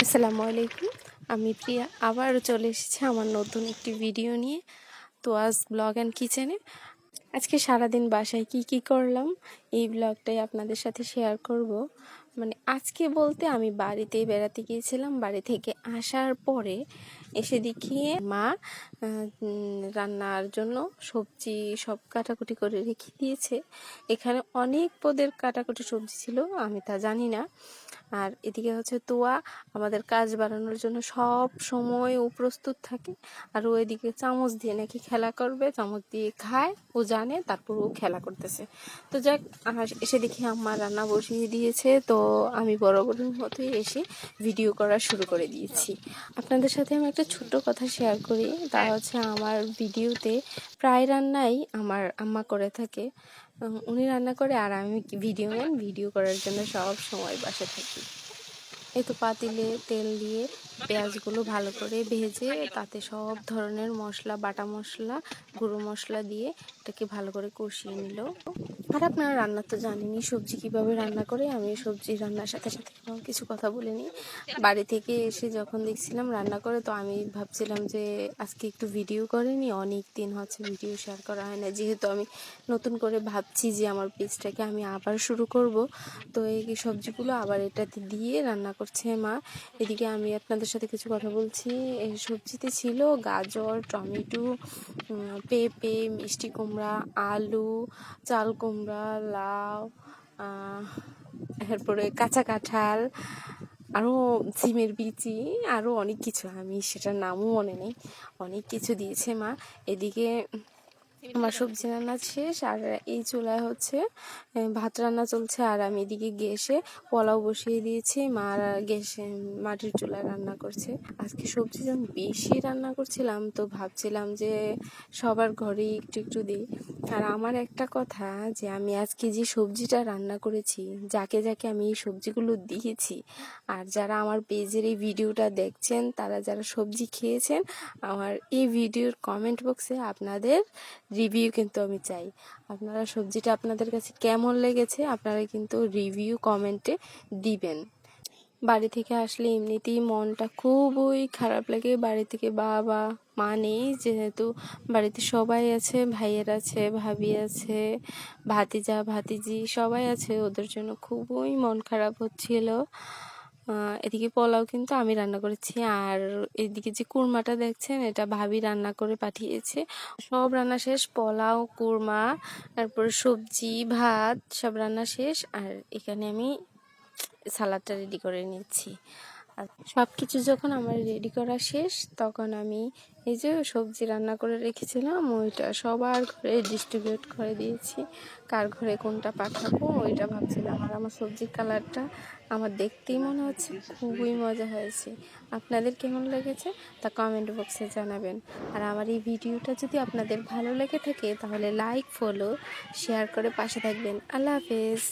আসসালামু আলাইকুম। আমি প্রিয়া আবারও চলে এসেছি আমার নতুন একটি ভিডিও নিয়ে। তোয়াজ ব্লগ অ্যান্ড কিচেনে আজকে সারাদিন বাসায় কি করলাম এই ব্লগটাই আপনাদের সাথে শেয়ার করব। মানে আজকে বলতে আমি বাড়িতেই বেড়াতে গিয়েছিলাম। বাড়ি থেকে আসার পরে এসে দেখি মা রান্নার জন্য সবজি সব কাটাকুটি করে রেখে দিয়েছে। এখানে অনেক পদের কাটাকুটি সবজি ছিল, আমি তা জানি না। আর এদিকে হচ্ছে তোয়া আমাদের কাজ বাড়ানোর জন্য সব সময় ও প্রস্তুত থাকে। আর ও এদিকে চামচ দিয়ে নাকি খেলা করবে, চামচ দিয়ে খায়, ও জানে, তারপর ও খেলা করতেছে। তো যাক, এসে দেখি আম্মা রান্না বসিয়ে দিয়েছে। তো আমি বরাবরের মতোই এসে ভিডিও করা শুরু করে দিয়েছি। আপনাদের সাথে আমি একটা ছোট্ট কথা শেয়ার করি, তা হচ্ছে আমার ভিডিওতে প্রায় রান্নাই আমার আম্মা করে থাকে। উনি রান্না করে আর আমি ভিডিও করার জন্য সব সময় বাসা থাকি। এই তো পাতিলে তেল দিয়ে পেঁয়াজগুলো ভালো করে ভেজে তাতে সব ধরনের মশলা, বাটা মশলা, গুঁড়ো মশলা দিয়ে এটাকে ভালো করে কষিয়ে নিল। আর আপনারা রান্না তো জানেনই সবজি কিভাবে রান্না করে। আমি সবজি রান্নার সাথে সাথে কিছু কথা বলে নিই। বাড়ি থেকে এসে যখন দেখছিলাম রান্না করে, তো আমি ভাবছিলাম যে আজকে একটু ভিডিও করে নিই। অনেক দিন হচ্ছে ভিডিও শেয়ার করা হয় না, যেহেতু আমি নতুন করে ভাবছি যে আমার পেজটাকে আমি আবার শুরু করব। তো এই সবজিগুলো আবার এটাতে দিয়ে রান্না করছে মা। এদিকে আমি আপনাদের সাথে কিছু কথা বলছি। এই সবজিতে ছিল গাজর, টমেটো, পেঁপে, মিষ্টি কুমড়া, আলু, চাল কুমড়া, লাউ, এরপরে কাঁচা কাঁঠাল, আরও সিমের বিচি, আরও অনেক কিছু, আমি সেটার নামও মনে নেই। অনেক কিছু দিয়েছে মা। এদিকে আমার সবজি রান্না শেষ, আর এই চুলায় হচ্ছে ভাত রান্না চলছে। আর আমি এদিকে গ্যাসে পোলাও বসিয়ে দিয়েছি। মা গ্যাসে মাটির চুলায় রান্না করছে। আজকে সবজি যখন বেশি রান্না করছিলাম, তো ভাবছিলাম যে সবার ঘরে একটু একটু দিই। আর আমার একটা কথা, যে আমি আজকে যে সবজিটা রান্না করেছি, যাকে যাকে আমি এই সবজিগুলো দিয়েছি, আর যারা আমার পেজের এই ভিডিওটা দেখছেন, তারা যারা সবজি খেয়েছেন, আমার এই ভিডিওর কমেন্ট বক্সে আপনাদের রিভিউ কিন্তু আমি চাই। আপনারা সবজিটা আপনাদের কাছে কেমন লেগেছে আপনারা কিন্তু রিভিউ কমেন্টে দিবেন। বাড়ি থেকে আসলে এমনিতেই মনটা খুবই খারাপ লাগে। বাড়ি থেকে বাবা মা নেই, যেহেতু বাড়িতে সবাই আছে, ভাইয়ের আছে, ভাবি আছে, ভাতিজা ভাতিজি সবাই আছে, ওদের জন্য খুবই মন খারাপ হচ্ছিল। এদিকে পোলাও কিন্তু আমি রান্না করেছি, আর এদিকে যে কুরমাটা দেখছেন এটা ভাবি রান্না করে পাঠিয়েছে। সব রান্না শেষ, পোলাও, কুরমা, তারপর সবজি, ভাত সব রান্না শেষ। আর এখানে আমি সালাদটা রেডি করে নিচ্ছি। আর সব কিছু যখন আমার রেডি করা শেষ, তখন আমি এই যে সবজি রান্না করে রেখেছিলাম ওইটা সবার ঘরে ডিস্ট্রিবিউট করে দিয়েছি। কার ঘরে কোনটা পাঠাবো ওইটা ভাবছিলাম। আর আমার সবজির কালারটা আমার দেখতেই মনে হচ্ছে খুবই মজা হয়েছে। আপনাদের কেমন লেগেছে তা কমেন্ট বক্সে জানাবেন। আর আমার এই ভিডিওটা যদি আপনাদের ভালো লেগে থাকে, তাহলে লাইক, ফলো, শেয়ার করে পাশে থাকবেন। আল্লাহ হাফেজ।